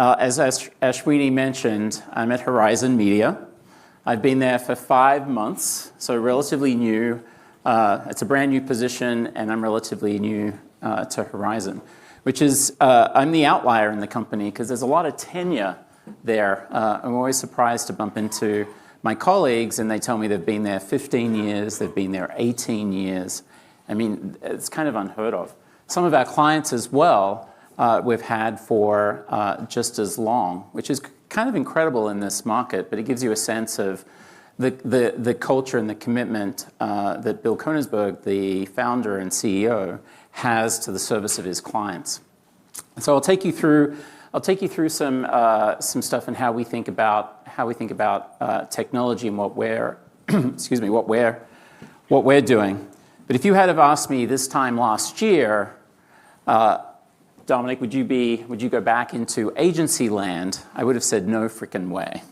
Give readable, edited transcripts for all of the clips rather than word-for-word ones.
As Ashwini mentioned, I'm at Horizon Media. I've been there for 5 months, so relatively new. It's a brand new position, and I'm relatively new to Horizon, which is, I'm the outlier in the company because there's a lot of tenure there. I'm always surprised to bump into my colleagues, and they tell me they've been there 15 years, they've been there 18 years. I mean, it's kind of unheard of. Some of our clients as well, we've had for just as long, which is kind of incredible in this market, but it gives you a sense of the culture and the commitment that Bill Koenigsberg, the founder and CEO, has to the service of his clients. So I'll take you through some stuff and how we think about technology and what we're excuse me, what we're doing. But if you had have asked me this time last year, Domenic, would you go back into agency land? I would have said no frickin' way.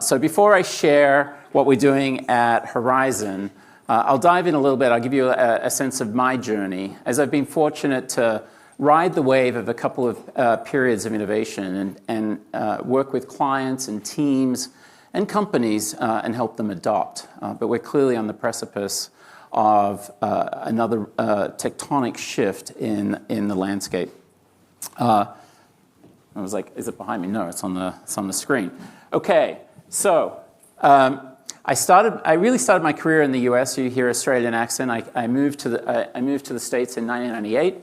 So before I share what we're doing at Horizon, I'll dive in a little bit. I'll give you a sense of my journey, as I've been fortunate to ride the wave of a couple of periods of innovation and work with clients and teams and companies and help them adopt. But we're clearly on the precipice of another tectonic shift in the landscape. I was like, is it behind me? No, it's on the screen. Okay, so I really started my career in the U.S. You hear Australian accent. I moved to the States in 1998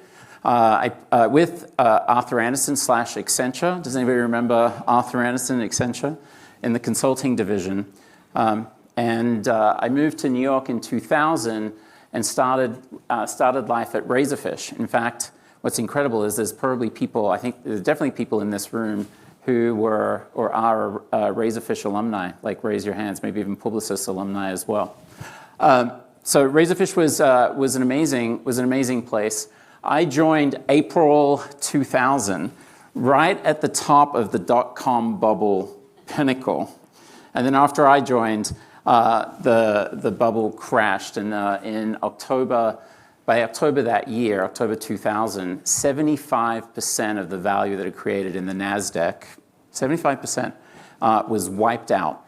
with Arthur Andersen / Accenture. Does anybody remember Arthur Andersen and Accenture in the consulting division? And I moved to New York in 2000 and started life at Razorfish. In fact, what's incredible is there's probably people, I think there's definitely people in this room who were or are Razorfish alumni, like raise your hands, maybe even Publicis alumni as well. So Razorfish was an amazing place. I joined April 2000, right at the top of the dot-com bubble pinnacle. And then after I joined, the bubble crashed, and by October that year, October 2000, 75% of the value that it created in the NASDAQ, 75%, was wiped out.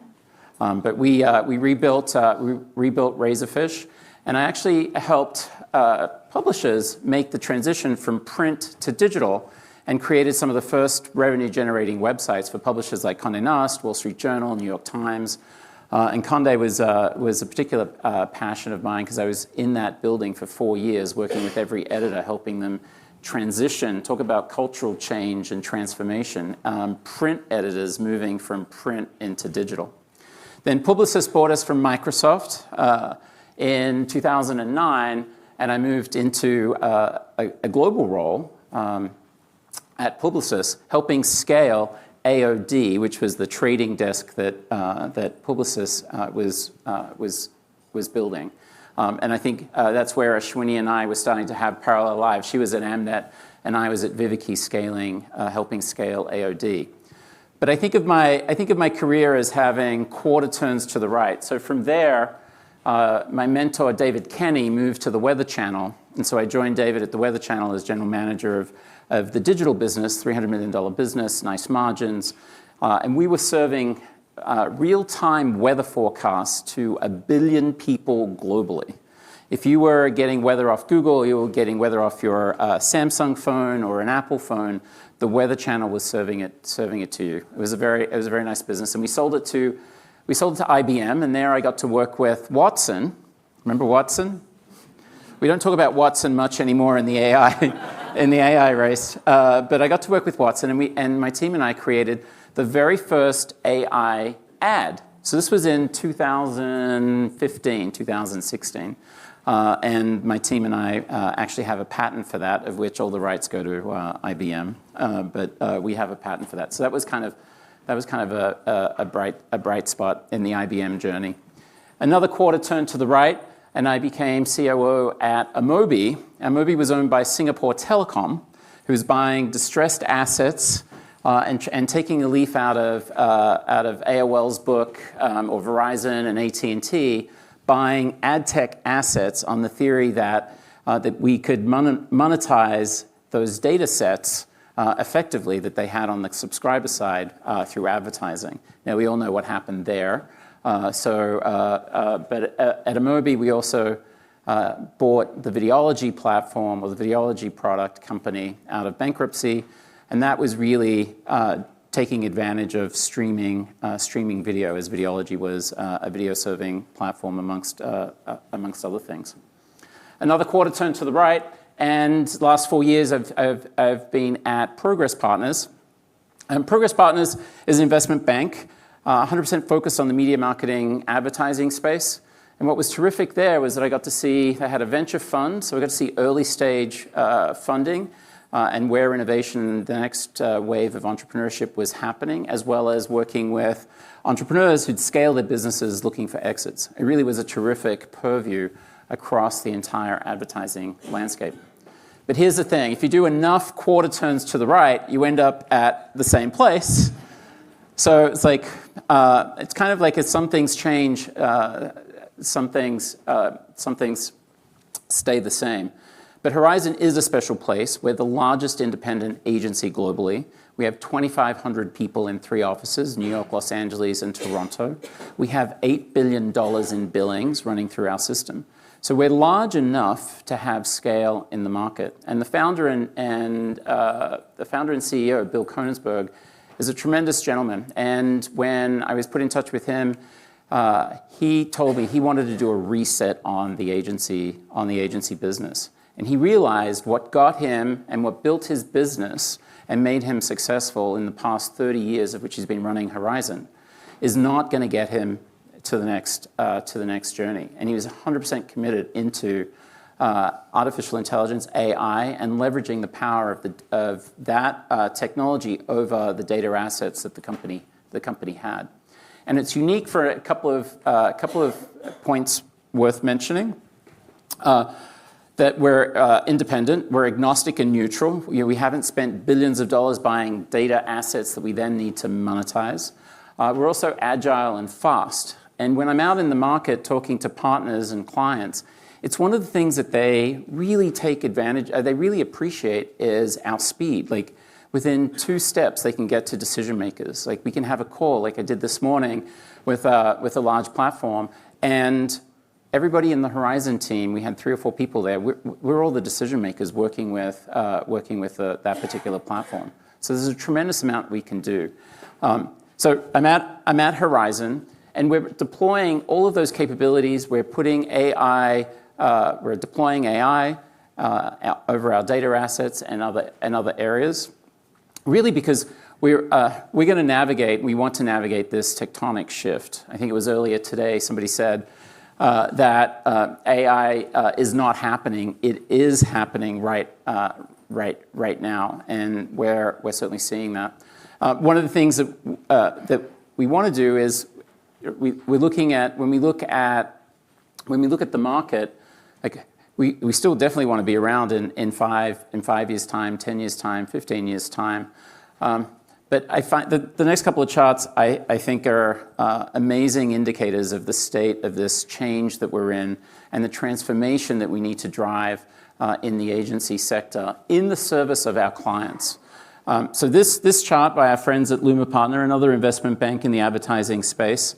But we rebuilt Razorfish, and I actually helped publishers make the transition from print to digital, and created some of the first revenue-generating websites for publishers like Condé Nast, Wall Street Journal, New York Times. And Condé was a particular passion of mine because I was in that building for 4 years working with every editor, helping them transition, talk about cultural change and transformation, print editors moving from print into digital. Then Publicis bought us from Microsoft in 2009, and I moved into a global role at Publicis, helping scale AOD, which was the trading desk that Publicis was building. And I think that's where Ashwini and I were starting to have parallel lives. She was at Amnet, and I was at Viveki scaling, helping scale AOD. But I think of my career as having quarter turns to the right. So from there, my mentor, David Kenny, moved to the Weather Channel. And so I joined David at the Weather Channel as general manager of the digital business, $300 million business, nice margins. And we were serving real-time weather forecasts to 1 billion people globally. If you were getting weather off Google, you were getting weather off your Samsung phone or an Apple phone, the Weather Channel was serving it to you. It was a very nice business, and we sold it to IBM, and there I got to work with Watson. Remember Watson? We don't talk about Watson much anymore in the AI race, but I got to work with Watson, and my team and I created the very first AI ad. So this was in 2015, 2016, and my team and I actually have a patent for that, of which all the rights go to IBM, but we have a patent for that. So that was kind of a bright spot in the IBM journey. Another quarter turned to the right, and I became COO at Amobi. Amobi was owned by Singapore Telecom, who was buying distressed assets and taking a leaf out of AOL's book or Verizon and AT&T, buying ad tech assets on the theory that we could monetize those data sets effectively that they had on the subscriber side through advertising. Now, we all know what happened there. But at Amobi, we also bought the Videology platform, or the Videology product company, out of bankruptcy, and that was really taking advantage of streaming video, as Videology was a video serving platform amongst other things. Another quarter turn to the right, and the last 4 years I've been at Progress Partners. And Progress Partners is an investment bank, 100% focused on the media marketing advertising space. And what was terrific there was that I got to see, they had a venture fund, so I got to see early stage funding and where innovation, the next wave of entrepreneurship was happening, as well as working with entrepreneurs who'd scale their businesses looking for exits. It really was a terrific purview across the entire advertising landscape. But here's the thing, if you do enough quarter turns to the right, you end up at the same place. So it's like, it's kind of like as some things change, some things stay the same. But Horizon is a special place. We're the largest independent agency globally. We have 2,500 people in 3 offices, New York, Los Angeles, and Toronto. We have $8 billion in billings running through our system. So we're large enough to have scale in the market. And the founder and CEO, Bill Koenigsberg, is a tremendous gentleman. And when I was put in touch with him, he told me he wanted to do a reset on the agency business. And he realized what got him and what built his business and made him successful in the past 30 years of which he's been running Horizon is not going to get him to the next journey. And he was 100% committed into artificial intelligence, AI, and leveraging the power of that technology over the data assets that the company had. And it's unique for a couple of points worth mentioning. That we're independent, we're agnostic and neutral. We haven't spent billions of dollars buying data assets that we then need to monetize. We're also agile and fast. And when I'm out in the market talking to partners and clients, it's one of the things that they really take advantage, they really appreciate is our speed. Like within 2 steps, they can get to decision makers. Like we can have a call like I did this morning with a large platform, and everybody in the Horizon team, we had 3 or 4 people there. We're all the decision makers working with that particular platform. So there's a tremendous amount we can do. So I'm at Horizon, and we're deploying all of those capabilities. We're putting AI, we're deploying AI over our data assets and other areas, really because we're going to navigate. We want to navigate this tectonic shift. I think it was earlier today. Somebody said that AI is not happening. It is happening right now, and we're certainly seeing that. One of the things that we want to do is we're looking at when we look at the market, like we still definitely want to be around in 5 years' time, 10 years' time, 15 years' time. But I find that the next couple of charts I think are amazing indicators of the state of this change that we're in and the transformation that we need to drive in the agency sector in the service of our clients. So this chart by our friends at Luma Partner, another investment bank in the advertising space,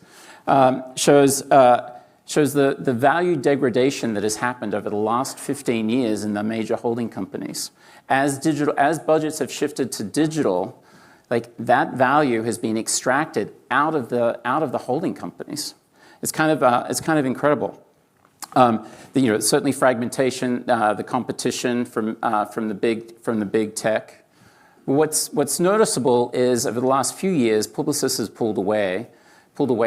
shows the value degradation that has happened over the last 15 years in the major holding companies. As budgets have shifted to digital, like that value has been extracted out of the holding companies. It's kind of incredible. Certainly fragmentation, the competition from the big tech. What's noticeable is over the last few years, Publicis has pulled away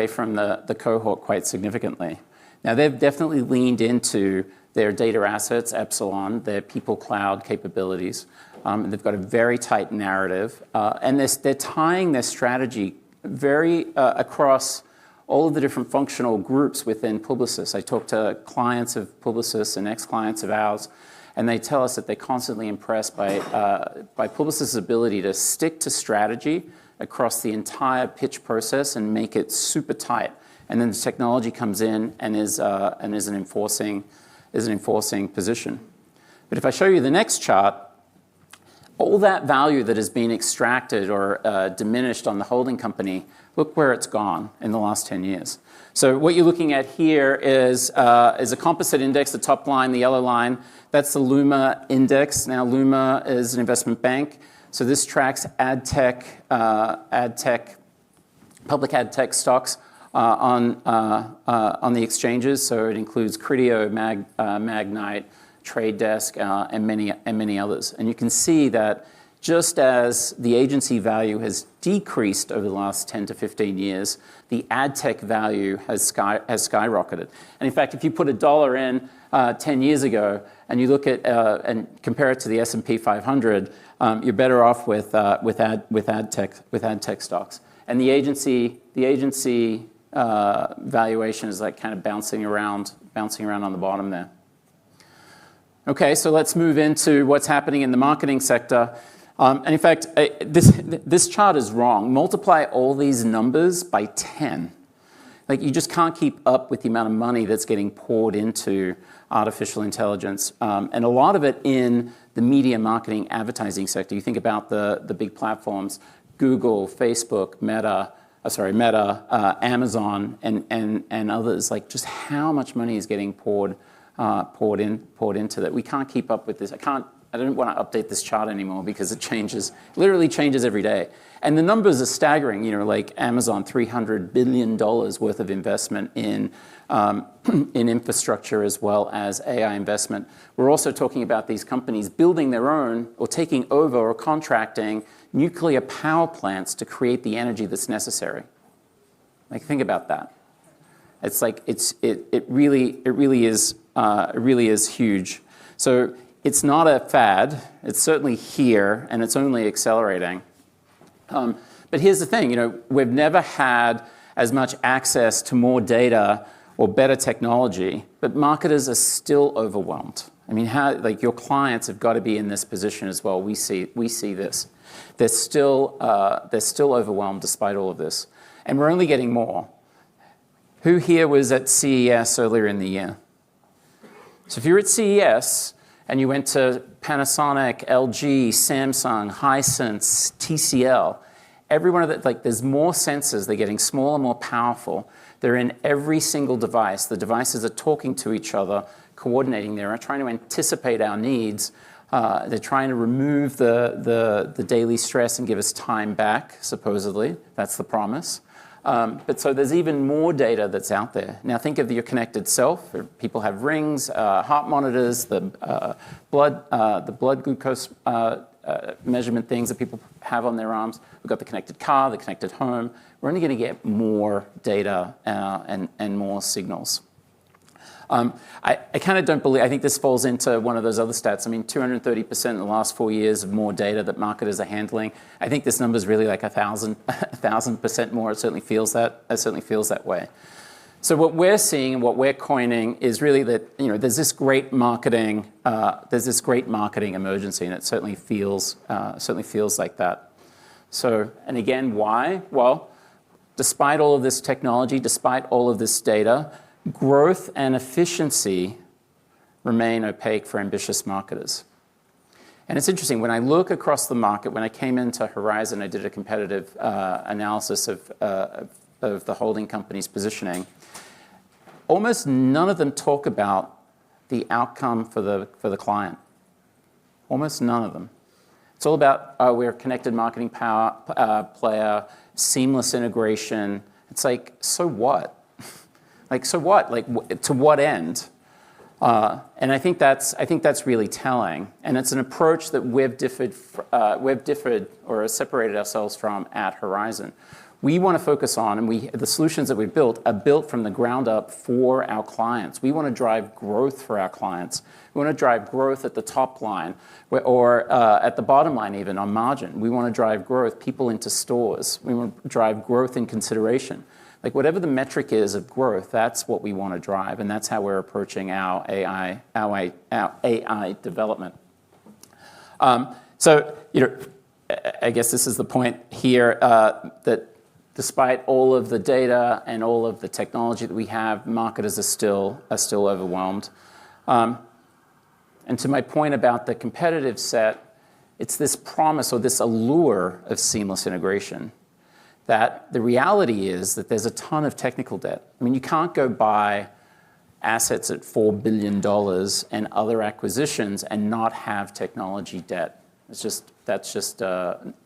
from the cohort quite significantly. Now they've definitely leaned into their data assets, Epsilon, their people cloud capabilities. They've got a very tight narrative, and they're tying their strategy very across all of the different functional groups within Publicis. I talk to clients of Publicis and ex-clients of ours, and they tell us that they're constantly impressed by Publicis' ability to stick to strategy across the entire pitch process and make it super tight. And then the technology comes in and is an enforcing position. But if I show you the next chart, All that value that has been extracted or diminished on the holding company, look where it's gone in the last 10 years. So what you're looking at here is a composite index, the top line, the yellow line. That's the Luma index. Now, Luma is an investment bank. So this tracks public ad tech stocks on the exchanges. So it includes Criteo, Magnite, Trade Desk, and many others. And you can see that just as the agency value has decreased over the last 10 to 15 years, the ad tech value has skyrocketed. And in fact, if you put $1 in 10 years ago and you look at and compare it to the S&P 500, you're better off with ad tech stocks. And the agency valuation is like kind of bouncing around on the bottom there. Okay, so let's move into what's happening in the marketing sector. And in fact, this chart is wrong. Multiply all these numbers by 10. Like, you just can't keep up with the amount of money that's getting poured into artificial intelligence. And a lot of it in the media marketing advertising sector. You think about the big platforms, Google, Facebook, Meta, Amazon, and others. Like, just how much money is getting poured into that. We can't keep up with this. I don't want to update this chart anymore because it literally changes every day. And the numbers are staggering, like Amazon, $300 billion worth of investment in infrastructure as well as AI investment. We're also talking about these companies building their own or taking over or contracting nuclear power plants to create the energy that's necessary. Like, think about that. It's like, it really is huge. So it's not a fad. It's certainly here, and it's only accelerating. But here's the thing, we've never had as much access to more data or better technology, but marketers are still overwhelmed. I mean, your clients have got to be in this position as well. We see this. They're still overwhelmed despite all of this, and we're only getting more. Who here was at CES earlier in the year? So if you're at CES and you went to Panasonic, LG, Samsung, Hisense, TCL, every one of the, there's more sensors. They're getting smaller, more powerful. They're in every single device. The devices are talking to each other, coordinating. They're trying to anticipate our needs. They're trying to remove the daily stress and give us time back, supposedly. That's the promise. But so there's even more data that's out there. Now think of your connected self. People have rings, heart monitors, the blood glucose measurement things that people have on their arms. We've got the connected car, the connected home. We're only going to get more data and more signals. I kind of don't believe, I think this falls into one of those other stats. I mean, 230% in the last 4 years of more data that marketers are handling. I think this number is really like 1,000% more. It certainly feels that way. So what we're seeing and what we're coining is really that there's this great marketing emergency, and it certainly feels like that. So, and again, why? Well, despite all of this technology, despite all of this data, growth and efficiency remain opaque for ambitious marketers. And it's interesting, when I look across the market, when I came into Horizon, I did a competitive analysis of the holding company's positioning. Almost none of them talk about the outcome for the client. Almost none of them. It's all about, we're a connected marketing player, seamless integration. It's like, so what? Like, so what? Like, to what end? And I think that's really telling. And it's an approach that we've differed or separated ourselves from at Horizon. We want to focus on, and the solutions that we've built are built from the ground up for our clients. We want to drive growth for our clients. We want to drive growth at the top line or at the bottom line, even on margin. We want to drive growth, people into stores. We want to drive growth in consideration. Like, whatever the metric is of growth, that's what we want to drive, and that's how we're approaching our AI development. So, I guess this is the point here that despite all of the data and all of the technology that we have, marketers are still overwhelmed. And to my point about the competitive set, it's this promise or this allure of seamless integration, that the reality is that there's a ton of technical debt. I mean, you can't go buy assets at $4 billion and other acquisitions and not have technology debt. That's just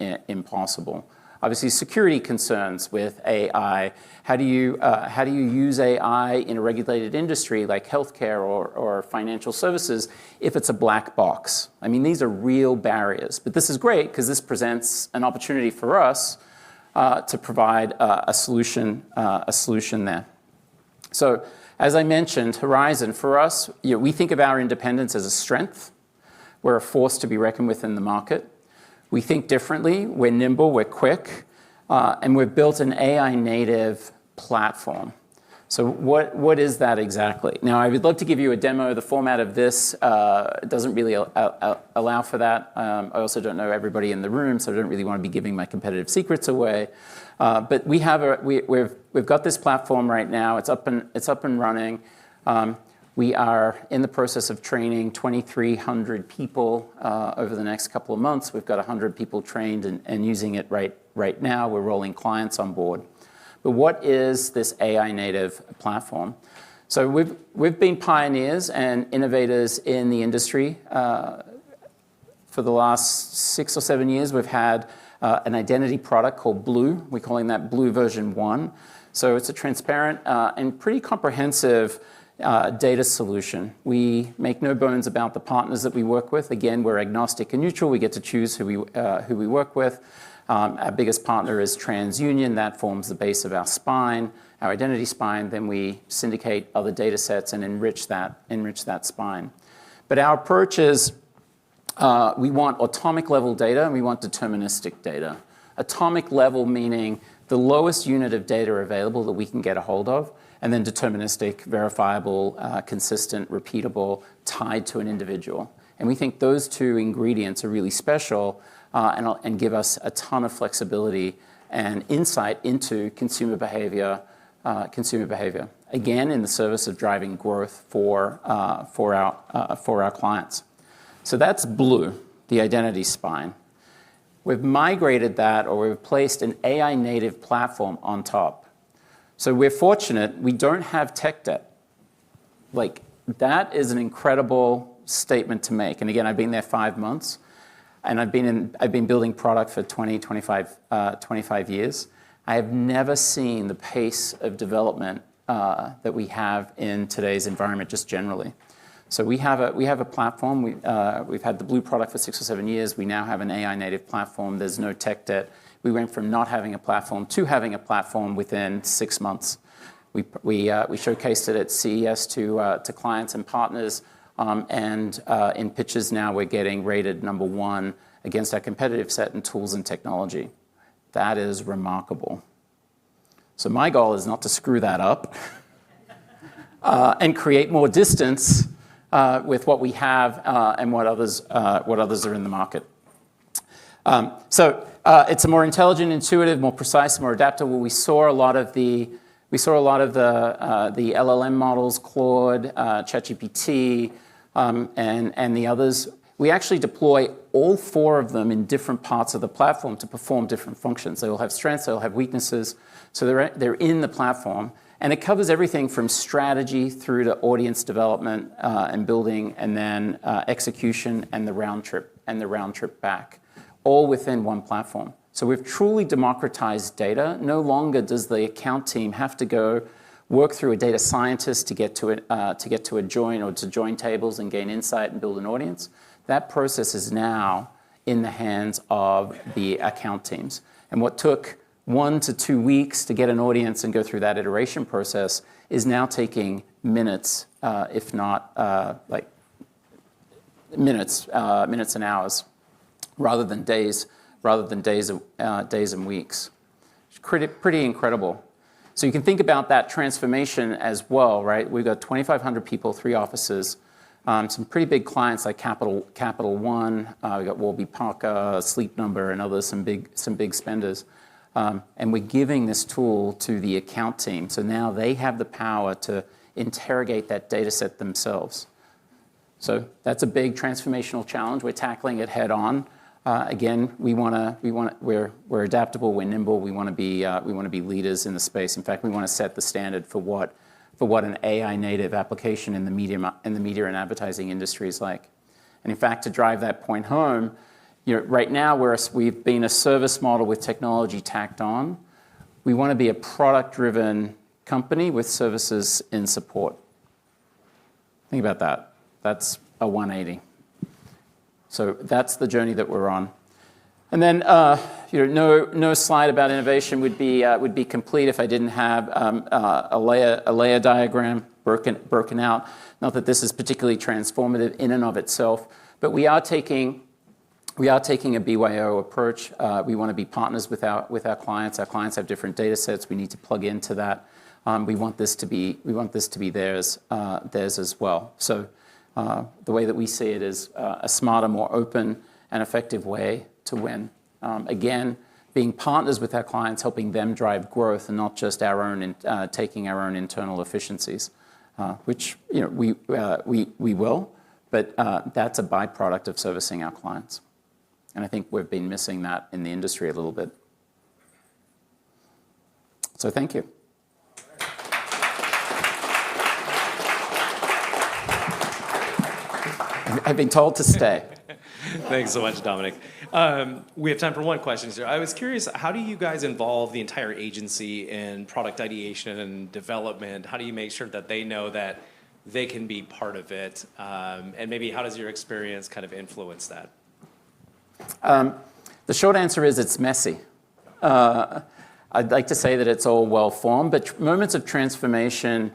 impossible. Obviously, security concerns with AI. How do you use AI in a regulated industry like healthcare or financial services if it's a black box? I mean, these are real barriers. But this is great because this presents an opportunity for us to provide a solution there. So, as I mentioned, Horizon, for us, we think of our independence as a strength. We're a force to be reckoned with in the market. We think differently. We're nimble. We're quick. And we've built an AI-native platform. So what is that exactly? Now, I would love to give you a demo. The format of this doesn't really allow for that. I also don't know everybody in the room, so I don't really want to be giving my competitive secrets away. But we've got this platform right now. It's up and running. We are in the process of training 2,300 people over the next couple of months. We've got 100 people trained and using it right now. We're rolling clients on board. But what is this AI native platform? So we've been pioneers and innovators in the industry. For the last 6 or 7 years, we've had an identity product called Blue. We're calling that Blue version 1. So it's a transparent and pretty comprehensive data solution. We make no bones about the partners that we work with. Again, we're agnostic and neutral. We get to choose who we work with. Our biggest partner is TransUnion. That forms the base of our spine, our identity spine. Then we syndicate other data sets and enrich that spine. But our approach is we want atomic level data and we want deterministic data. Atomic level meaning the lowest unit of data available that we can get a hold of, and then deterministic, verifiable, consistent, repeatable, tied to an individual. And we think those two ingredients are really special and give us a ton of flexibility and insight into consumer behavior. Again, in the service of driving growth for our clients. So that's Blue, the identity spine. We've migrated that, or we've placed an AI native platform on top. So we're fortunate we don't have tech debt. Like, that is an incredible statement to make. And again, I've been there 5 months. And I've been building product for 25 years. I have never seen the pace of development that we have in today's environment, just generally. So we have a platform. We've had the Blue product for 6 or 7 years. We now have an AI native platform. There's no tech debt. We went from not having a platform to having a platform within 6 months. We showcased it at CES to clients and partners. And in pitches now, we're getting rated #1 against our competitive set in tools and technology. That is remarkable. So my goal is not to screw that up and create more distance with what we have and what others are in the market. So it's a more intelligent, intuitive, more precise, more adaptable. We saw a lot of the LLM models, Claude, ChatGPT, and the others. We actually deploy all 4 of them in different parts of the platform to perform different functions. They will have strengths, they'll have weaknesses. So they're in the platform. And it covers everything from strategy through to audience development and building, and then execution and the round trip back, all within one platform. So we've truly democratized data. No longer does the account team have to go work through a data scientist to get to a join or to join tables and gain insight and build an audience. That process is now in the hands of the account teams. And what took 1 to 2 weeks to get an audience and go through that iteration process is now taking minutes, if not like minutes and hours, rather than days and weeks. It's pretty incredible. So you can think about that transformation as well, right? We've got 2,500 people, 3 offices, some pretty big clients like Capital One. We got Warby Parker, Sleep Number, and others, some big spenders. And we're giving this tool to the account team. So now they have the power to interrogate that data set themselves. So that's a big transformational challenge. We're tackling it head on. Again, we're adaptable, we're nimble, we want to be leaders in the space. In fact, we want to set the standard for what an AI native application in the media and advertising industry is like. And in fact, to drive that point home, right now we've been a service model with technology tacked on. We want to be a product-driven company with services in support. Think about that. That's a 180. So that's the journey that we're on. And then, no slide about innovation would be complete if I didn't have a layer diagram broken out. Not that this is particularly transformative in and of itself, but we are taking a BYO approach. We want to be partners with our clients. Our clients have different data sets. We need to plug into that. We want this to be theirs as well. So the way that we see it is a smarter, more open, and effective way to win. Again, being partners with our clients, helping them drive growth, and not just taking our own internal efficiencies, which we will, but that's a byproduct of servicing our clients. And I think we've been missing that in the industry a little bit. So thank you. I've been told to stay. Thanks so much, Dominic. We have time for one question here. I was curious, how do you guys involve the entire agency in product ideation and development? How do you make sure that they know that they can be part of it? And maybe how does your experience kind of influence that? The short answer is it's messy. I'd like to say that it's all well-formed, but moments of transformation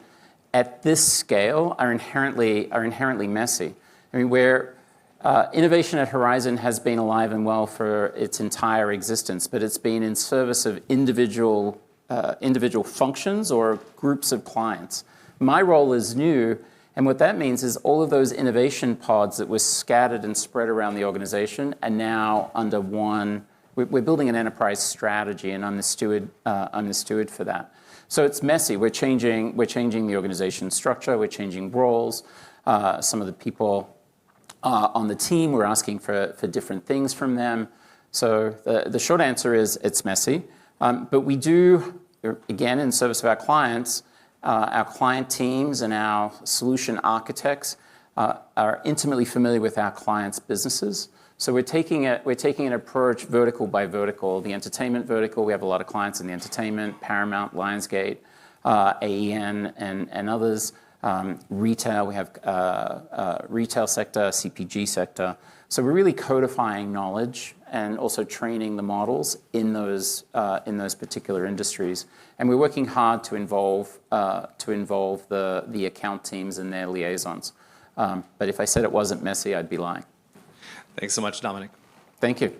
at this scale are inherently messy. I mean, innovation at Horizon has been alive and well for its entire existence, but it's been in service of individual functions or groups of clients. My role is new, and what that means is all of those innovation pods that were scattered and spread around the organization are now under one. We're building an enterprise strategy, and I'm the steward for that. So it's messy. We're changing the organization structure. We're changing roles. Some of the people on the team, we're asking for different things from them. So the short answer is it's messy. But we do, again, in service of our clients, our client teams and our solution architects are intimately familiar with our clients' businesses. So we're taking an approach vertical by vertical. The entertainment vertical, we have a lot of clients in the entertainment, Paramount, Lionsgate, AEN, and others. Retail, we have retail sector, CPG sector. So we're really codifying knowledge and also training the models in those particular industries. And we're working hard to involve the account teams and their liaisons. But if I said it wasn't messy, I'd be lying. Thanks so much, Dominic. Thank you.